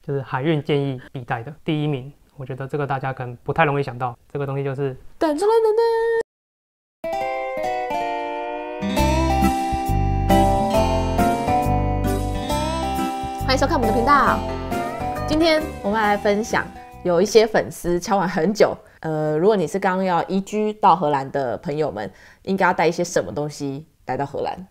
就是海运建议必带的第1名。我觉得这个大家可能不太容易想到，这个东西就是噔噔噔噔。欢迎收看我们的频道。今天我们来分享，有一些粉丝敲碗很久，如果你是刚要移居到荷兰的朋友们，应该要带一些什么东西来到荷兰？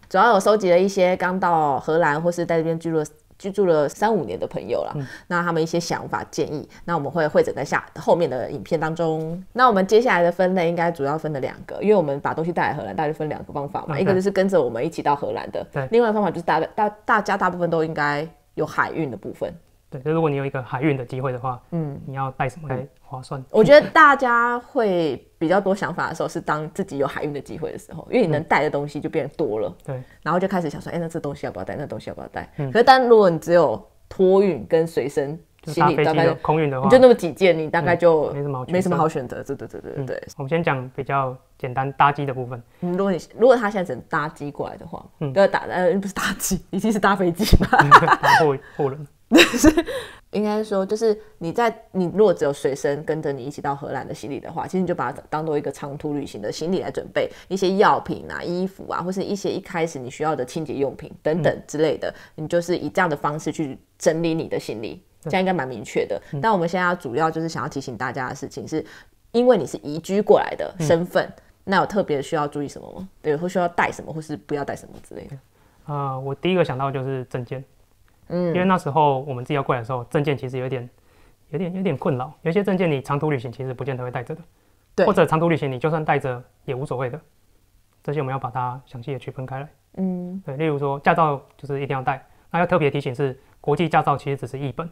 主要有收集了一些刚到荷兰或是在这边居住了3-5年的朋友啦，那他们一些想法建议，那我们会汇整在后面的影片当中。那我们接下来的分类应该主要分了2个，因为我们把东西带来荷兰，大概分2个方法嘛，一个就是跟着我们一起到荷兰的，另外的方法就是大家大部分都应该有海运的部分。对，就如果你有一个海运的机会的话，你要带什么来划算？我觉得大家会比较多想法的时候，是当自己有海运的机会的时候，因为你能带的东西就变多了，对，然后就开始想说，那这东西要不要带？那东西要不要带？可是，但如果你只有托运跟随身行李，大概空运的话，你就那么几件，你大概就没什么好选择。对。我们先讲比较简单搭机的部分。如果他现在只能搭机过来的话，不是搭机，已经是搭飞机嘛，搭货轮。应该说，就是你如果只有随身跟着你一起到荷兰的行李的话，其实你就把它当做一个长途旅行的行李来准备，一些药品啊、衣服啊，或是一些一开始你需要的清洁用品等等之类的，你就是以这样的方式去整理你的行李，这样应该蛮明确的。但我们现在主要就是想要提醒大家的事情是，因为你是移居过来的身份，那有特别需要注意什么吗？对，或需要带什么，或是不要带什么之类的？我第一个想到就是证件。因为那时候我们自己要过来的时候，证件其实有点困扰。有些证件你长途旅行其实不见得会带着的，对，或者长途旅行你就算带着也无所谓的。这些我们要把它详细的区分开来。对，例如说驾照就是一定要带，那要特别提醒是，国际驾照其实只是1本，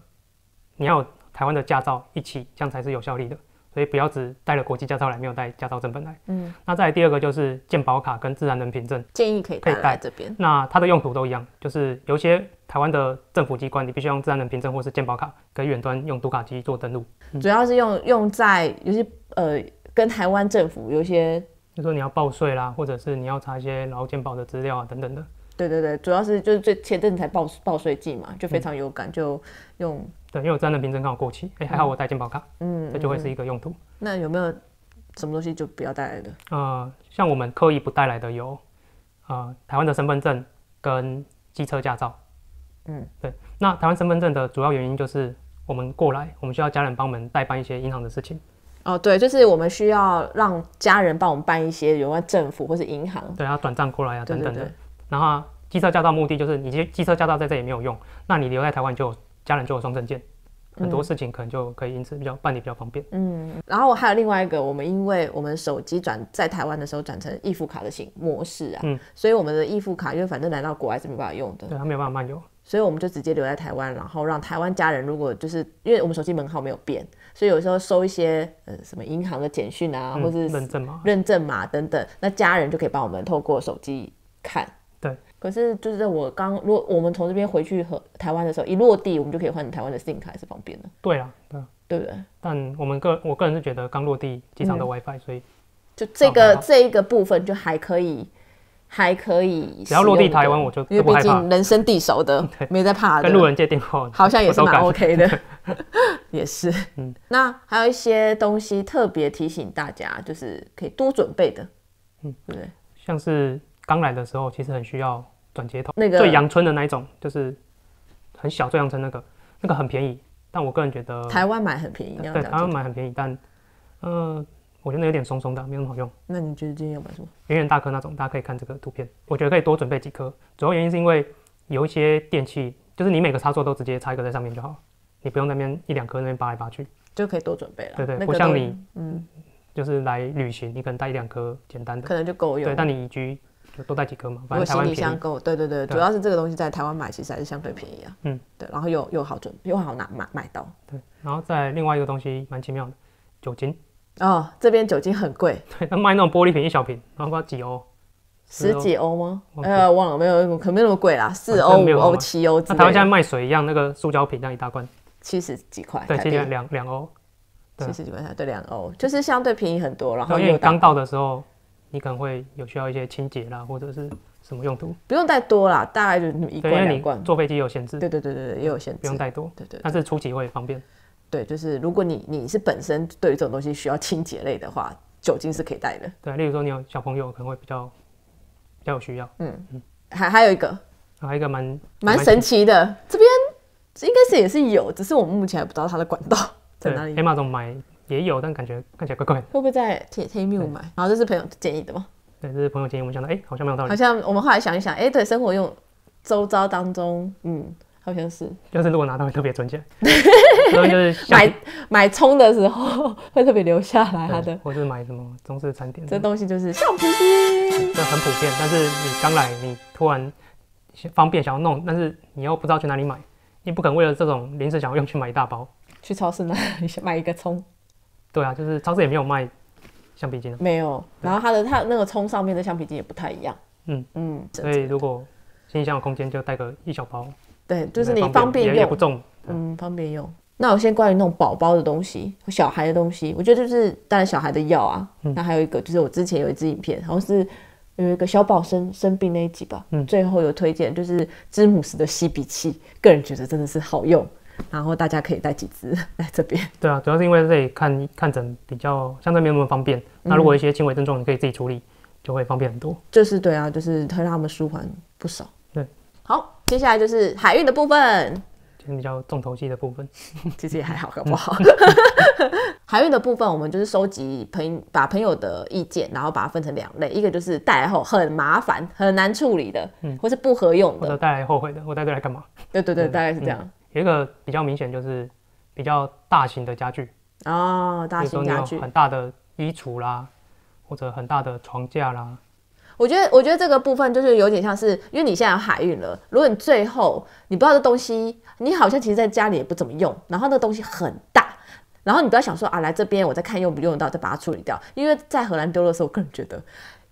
你要有台湾的驾照一起，这样才是有效力的。所以不要只带了国际驾照来，没有带驾照正本来。那再来第2个就是健保卡跟自然人凭证，建议可以带来这边。那它的用途都一样，就是有些台湾的政府机关，你必须用自然人凭证或是健保卡，可以远端用读卡机做登录。主要是用在有些跟台湾政府有一些，就说你要报税啦，或者是你要查一些劳健保的资料啊等等的。对，主要是就是前阵子才报税季嘛，就非常有感，就用。对，因为我自然人凭证刚好过期，还好我带健保卡，这就会是一个用途。那有没有什么东西就不要带来的？像我们刻意不带来的有，台湾的身份证跟机车驾照。对。那台湾身份证的主要原因就是我们过来，我们需要家人帮我们代办一些银行的事情。对，就是我们需要让家人帮我们办一些有关政府或是银行，对，要转账过来啊等等的。然后机车驾照目的就是你机车驾照在这里没有用，那你留在台湾家人就有双证件，很多事情可能就可以因此办理比较方便。然后还有另外一个，因为我们手机在台湾的时候转成易付卡的模式啊，所以我们的易付卡因为反正来到国外是没办法用的，对，它没有办法漫游，所以我们就直接留在台湾，然后让台湾家人如果就是因为我们手机门号没有变，所以有时候收一些什么银行的简讯啊，或是认证码等等，那家人就可以帮我们透过手机看。对。可是就是如果我们从这边回去台湾的时候，一落地我们就可以换台湾的 SIM 卡，还是方便的。对啊，对不对？但我个人是觉得刚落地机场的 WiFi，所以就这一个部分就还可以，只要落地台湾我就因为毕竟人生地熟的，没在怕的。跟路人借电话好像也是蛮 OK 的，也是。那还有一些东西特别提醒大家，就是可以多准备的，对不对？像是刚来的时候，其实很需要转接头，最阳春的那一种，就是很小最阳春那个很便宜，但我个人觉得台湾买很便宜，对，台湾买很便宜，但我觉得有点松松的，没有那么好用。那你觉得今天要买什么？圆圆大颗那种，大家可以看这个图片，我觉得可以多准备几颗。主要原因是因为有一些电器，就是你每个插座都直接插一个在上面就好，你不用那边1-2颗那边拔来拔去，就可以多准备了。对，不像你就是来旅行，你可能带1-2颗简单的，可能就够用。对，但你移居就多带几颗嘛，反正台湾便宜。行李箱够，对，主要是这个东西在台湾买其实还是相对便宜啊。对，然后又好买到。对，然后再另外一个东西蛮奇妙的，酒精。这边酒精很贵。对，他卖那种玻璃瓶1小瓶，然后不知道几欧，10几欧吗？忘了，没有，可能没有那么贵啦，4欧、5欧、7欧之类的。那台湾现在卖水一样，那个塑胶瓶这样一大罐，70几块，对，2欧，70几块，对，2欧，就是相对便宜很多。然后因为刚到的时候，你可能会有需要一些清洁啦，或者是什么用途，不用带多啦，大概就1罐2罐。坐飞机也有限制。对，也有限制，不用带多。对，但是出奇会方便。对，就是如果你是本身对于这种东西需要清洁类的话，酒精是可以带的。对，例如说你有小朋友可能会比较有需要。还有一个蛮神奇的，这边应该是也是有，只是我们目前还不知道它的管道在哪里。Amazon 买也有，但看起来怪怪的。会不会在 Temu 买？然后这是朋友建议的吗？对，这是朋友建议，我们想到好像没有道理。好像我们后来想一想，对，生活用周遭当中，好像是。就是如果拿到会特别存起来，所以就是买葱的时候会特别留下来它的。或是买什么中式餐点，这东西就是橡皮筋，这很普遍。但是你刚来，你突然方便想要弄，但是你又不知道去哪里买，你不可能为了这种临时想要用去买一大包。去超市买一个葱。对啊，就是超市也没有卖橡皮筋啊。没有，然后它那个葱上面的橡皮筋也不太一样。所以如果行李箱有空间，就带个1小包。对，就是你方便用，也不重。方便用。那我先关于那种宝宝的东西、小孩的东西，我觉得就是当然小孩的药啊。那还有一个就是我之前有一支影片，好像是有一个小宝生病那一集吧，最后有推荐就是芝姆斯的吸鼻器，个人觉得真的是好用。然后大家可以带几支来这边。对啊，主要是因为这里看诊比较相对没有那么方便。那如果一些轻微症状你可以自己处理，就会方便很多。就是对啊，就是会让他们舒缓不少。对，好，接下来就是海运的部分，今天比较重头戏的部分，其实也还好，搞不好。海运的部分，我们就是收集把朋友的意见，然后把它分成2类，一个就是带来后很麻烦、很难处理的，或是不合用的，或者带来后悔的，我带这来干嘛？对，大概是这样。有一个比较明显就是比较大型的家具大型家具，很大的衣橱啦，或者很大的床架啦。我觉得这个部分就是有点像是，因为你现在有海运了，如果你最后你不知道这东西，你好像其实在家里也不怎么用，然后那东西很大，然后你不要想说来这边我再看用不用得到，再把它处理掉。因为在荷兰丢垃圾，我个人觉得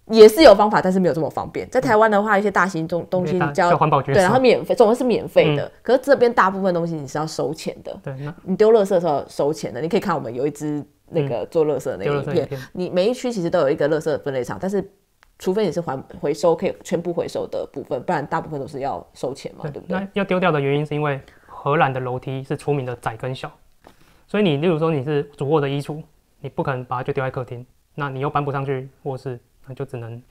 也是有方法，但是没有这么方便。在台湾的话，一些大型东西你叫环保局，对，然后免费，总是免费的。可是这边大部分东西你是要收钱的。对，你丢垃圾的时候收钱的。你可以看我们有一支那个做垃圾的那个影片，你每一区其实都有一个垃圾分类场，但是除非你是回收可以全部回收的部分，不然大部分都是要收钱嘛，对不对？那要丢掉的原因是因为荷兰的楼梯是出名的窄跟小，所以你例如说你是主卧的衣橱，你不可能把它就丢在客厅，那你又搬不上去卧室，那就只能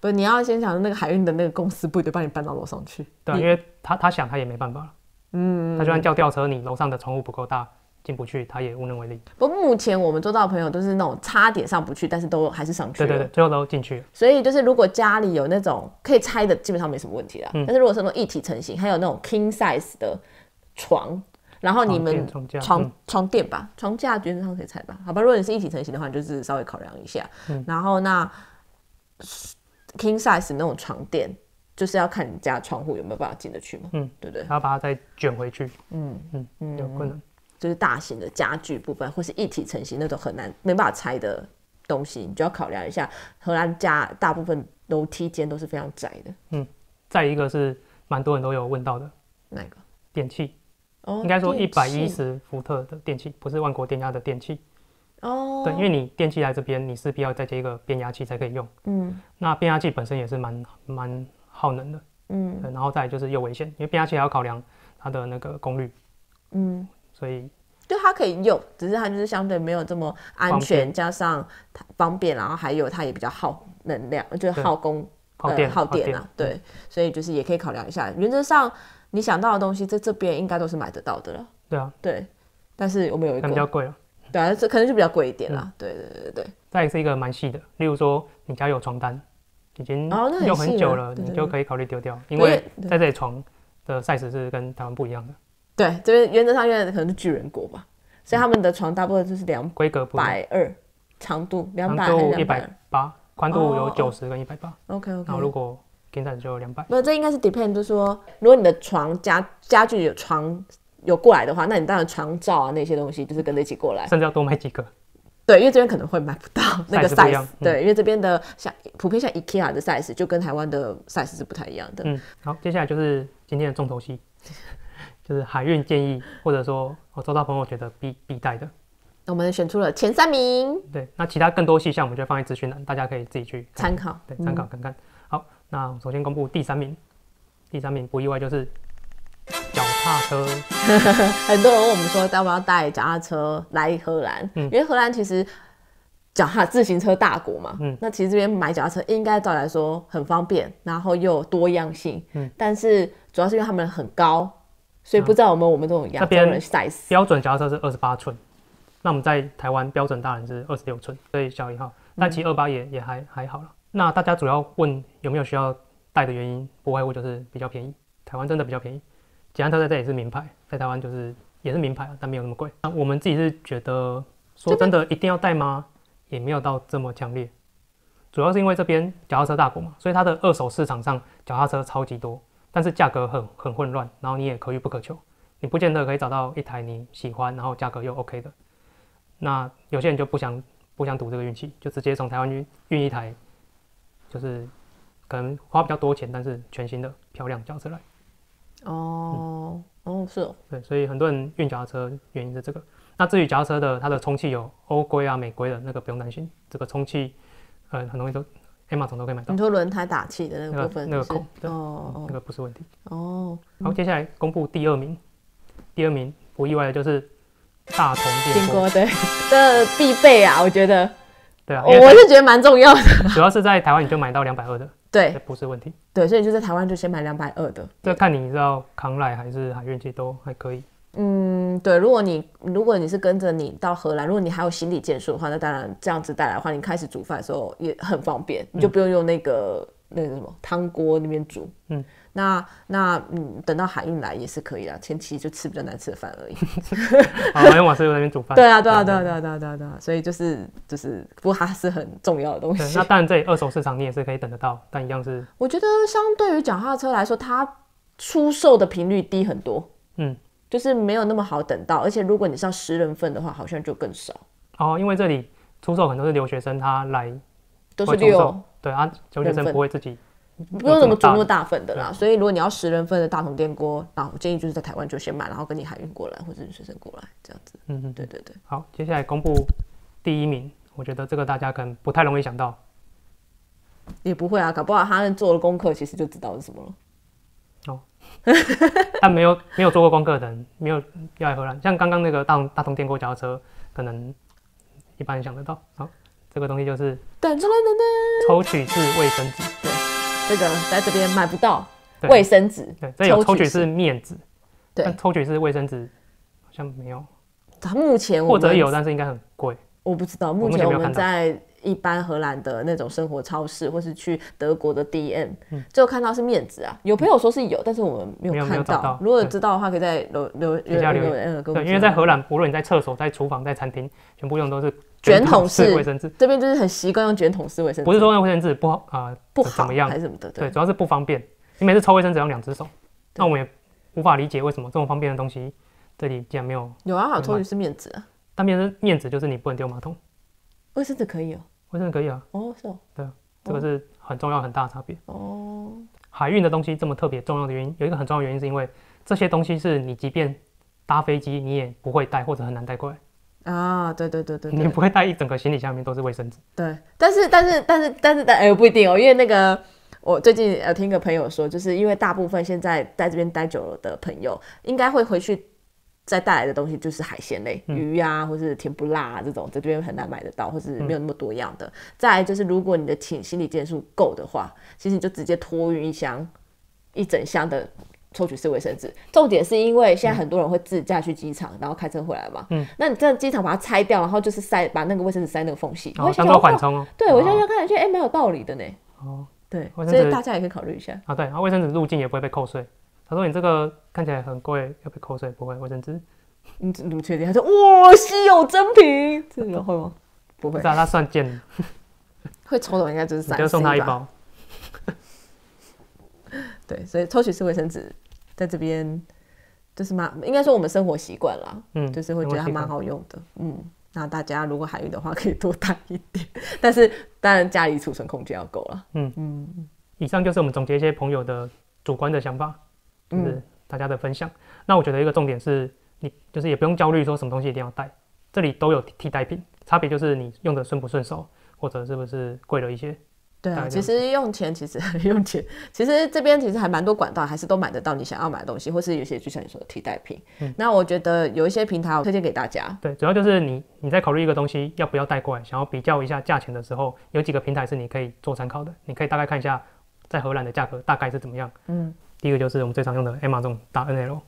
不是你要先想那个海运的那个公司不一定帮你搬到楼上去，对，因为他想他也没办法了，他就算叫吊车，你楼上的窗户不够大。进不去，他也无能为力。不过目前我们做到的朋友都是那种差点上不去，但是都还是上去了。对，最后都进去了。所以就是如果家里有那种可以拆的，基本上没什么问题啦。但是如果是那种一体成型，还有那种 king size 的床，然后你们床垫吧，床架原则上可以拆吧？好吧，如果你是一体成型的话，你就是稍微考量一下。然后那 king size 那种床垫，就是要看你家窗户有没有办法进得去嘛。对不对？还要把它再卷回去。有困难。就是大型的家具部分，或是一体成型那种很难没办法拆的东西，你就要考量一下。荷兰家大部分楼梯间都是非常窄的。再一个是蛮多人都有问到的，哪个？电器。应该说110伏特的电器，不是万国电压的电器。对，因为你电器来这边，你势必要再接一个变压器才可以用。那变压器本身也是蛮耗能的。然后再来就是又危险，因为变压器还要考量它的那个功率。所以就它可以用，只是它就是相对没有这么安全，加上它方便，然后还有它也比较耗能量，就是耗电啊。对，所以就是也可以考量一下。原则上你想到的东西在这边应该都是买得到的了。对啊，对。但是我们有一个比较贵了。对啊，这可能就比较贵一点啦。对。再一个是一个蛮细的，例如说你家有床单，已经用很久了，你就可以考虑丢掉，因为在这里床的 size 是跟台湾不一样的。对，这边原则上因为可能是巨人国吧，所以他们的床大部分就是规格不220，长度200还是280，宽度有90跟180。OK。然后如果 king size 就200。不，这应该是 depend， 就是说，如果你的床家具有床有过来的话，那你当然床罩啊那些东西就是跟着一起过来，甚至要多买几个。对，因为这边可能会买不到那个 size，对，因为这边的普遍像 IKEA 的 size 就跟台湾的 size 是不太一样的。好，接下来就是今天的重头戏。就是海运建议，或者说我周遭朋友觉得必带的，我们选出了前3名。对，那其他更多细项我们就放在资讯栏，大家可以自己去参考，对，参考看看。好，那首先公布第3名，第3名不意外就是脚踏车。很多人问我们说要不要带脚踏车来荷兰，因为荷兰其实自行车大国嘛，那其实这边买脚踏车应该照理来说很方便，然后又有多样性，但是主要是因为他们很高，所以不知道我们这种亚洲人 size。标准脚踏车是28寸，那我们在台湾标准大人是26寸，所以小1号，但其实28也还好了。那大家主要问有没有需要带的原因，不外乎就是比较便宜，台湾真的比较便宜。捷安特在这里是名牌，在台湾就是也是名牌，但没有那么贵。那我们自己是觉得说真的一定要带吗？也没有到这么强烈，主要是因为这边脚踏车大国嘛，所以它的二手市场上脚踏车超级多，但是价格很混乱，然后你也可遇不可求，你不见得可以找到一台你喜欢，然后价格又 OK 的。那有些人就不想赌这个运气，就直接从台湾运一台，就是可能花比较多钱，但是全新的漂亮脚踏车来。是哦，对，所以很多人运脚踏车原因是这个。那至于脚踏车的它的充气有欧规啊、美规的那个不用担心，这个充气很容易都 Amazon 都可以买到。你说轮胎打气的那个部分，那个孔，那个不是问题。好，接下来公布第2名，第2名不意外的就是大同电锅，对，这必备啊，我觉得。对啊，我是觉得蛮重要的。主要是在台湾你就买到220的，对，不是问题。对，所以你就在台湾就先买220的。这看你是要康赖还是海运，其实都还可以。对，如果你是跟着你到荷兰，如果你还有行李件数的话，那当然这样子带来的话，你开始煮饭的时候也很方便，你就不用用那个什么汤锅那边煮。等到海运来也是可以啦，前期就吃比较难吃的饭而已。好，用瓦斯炉那边煮饭。对啊，所以就是不过它是很重要的东西。那当然这里二手市场你也是可以等得到，但一样是。我觉得相对于脚踏车来说，它出售的频率低很多。就是没有那么好等到，而且如果你是要10人份的话，好像就更少。因为这里出售很多是留学生，他来都是6。对啊，留学生不会自己不用怎么煮那么大份的啦，所以如果你要10人份的大同电锅，那我建议就是在台湾就先买，然后跟你海运过来或者是学生过来这样子。对。好，接下来公布第1名，我觉得这个大家可能不太容易想到。也不会啊，搞不好他们做了功课，其实就知道是什么了。但没有做过功课的人，没有要来荷兰，像刚刚那个大同电锅脚踏车，可能一般人想得到。好，这个东西就是抽取式卫生纸。对，这个在这边买不到卫生纸。对，这有抽取式面纸，但抽取式卫生纸好像没有。目前或者有，但是应该很贵。我不知道，目前我们在一般荷兰的那种生活超市，或是去德国的 DM，就看到是面纸啊。有朋友说是有，但是我们没有看到。如果知道的话，可以在留言。对，因为在荷兰，无论你在厕所、在厨房、在餐厅，全部用都是卷筒式卫生纸。这边就是很习惯用卷筒式卫生纸。不是说用卫生纸不好怎么样还是什么的。对，主要是不方便。你每次抽卫生纸用2只手，那我们也无法理解为什么这么方便的东西，这里竟然没有。有啊，好抽取式面纸啊。但面纸就是你不能丢马桶。卫生纸可以哦。卫生纸可以啊。是哦。对啊，这个是很重要很大的差别。海运的东西这么特别重要的原因，有一个很重要的原因是因为这些东西是你即便搭飞机你也不会带或者很难带过来啊。对，你不会带一整个行李箱里面都是卫生纸。对，但是不一定哦，因为那个我最近有听一个朋友说，就是因为大部分现在在这边待久了的朋友，应该会回去再带来的东西就是海鲜类，鱼啊，或是甜不辣啊这种，在这边很难买得到，或是没有那么多样的。再来就是，如果你的行李件数够的话，其实你就直接托运一整箱的抽取式卫生纸。重点是因为现在很多人会自驾去机场，然后开车回来嘛。那你在机场把它拆掉，然后就是把那个卫生纸塞那个缝隙，当做缓冲哦。对，我现在看起来蛮有道理的呢。对，所以大家也可以考虑一下。对，然后卫生纸入境也不会被扣税。他说：“你这个看起来很贵，要被扣税，不会卫生纸。”你怎么确定？他说：“哇，稀有珍品，这个会吗？不会。”他算贱，会抽的应该就是3C吧。你就送他1包。对，所以抽取式卫生纸在这边就是应该说我们生活习惯啦，就是会觉得它蛮好用的，那大家如果海运的话，可以多带一点，但是当然家里储存空间要够了。以上就是我们总结一些朋友的主观的想法。就是大家的分享。那我觉得一个重点是，你就是也不用焦虑说什么东西一定要带，这里都有替代品，差别就是你用的顺不顺手，或者是不是贵了一些。对啊，其实用钱，其实这边其实还蛮多管道，还是都买得到你想要买的东西，或是有些就像你说的替代品。那我觉得有一些平台我推荐给大家。对，主要就是你在考虑一个东西要不要带过来，想要比较一下价钱的时候，有几个平台是你可以做参考的，你可以大概看一下在荷兰的价格大概是怎么样。第一个就是我们最常用的 Amazon 打 NL，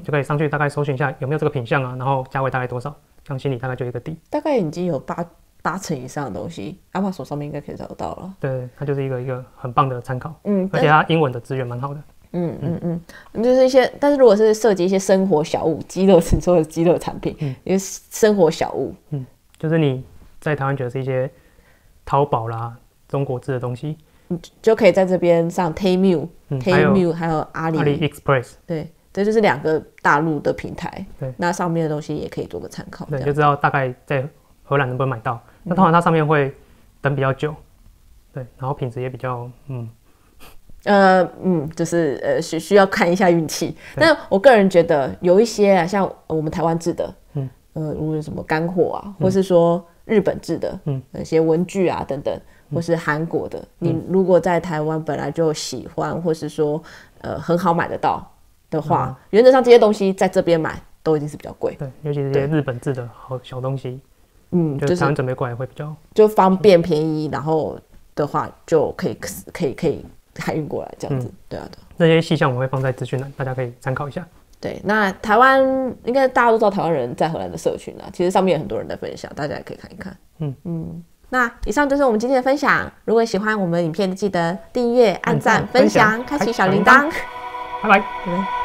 就可以上去大概搜寻一下有没有这个品项啊，然后价位大概多少，这样心里大概就有一个底。大概已经有八成以上的东西 Amazon 上面应该可以找得到了。对，它就是一个很棒的参考。而且它英文的资源蛮好的。就是一些，但是如果是涉及一些生活小物，你说的鸡乐产品，因为生活小物，就是你在台湾觉得是一些淘宝啦、中国制的东西，就可以在这边上 Temu 还有阿里 Express。对，这就是2个大陆的平台。对，那上面的东西也可以做个参考。对，就知道大概在荷兰能不能买到。那通常它上面会等比较久，对，然后品质也比较就是需要看一下运气。但我个人觉得有一些像我们台湾制的，如果什么干货啊，或是说日本制的，一些文具啊等等，或是韩国的，你如果在台湾本来就喜欢，或是说很好买得到的话，原则上这些东西在这边买都一定是比较贵。对，尤其是这些日本制的好小东西。就是台湾准备过来会比较就方便便宜，然后的话就可以海运过来这样子。对啊，这些细项我会放在资讯栏，大家可以参考一下。对，那台湾应该大家都知道台湾人在荷兰的社群啦，其实上面有很多人在分享，大家也可以看一看。那以上就是我们今天的分享。如果喜欢我们影片，记得订阅、按赞、分享、开启小铃铛。拜拜。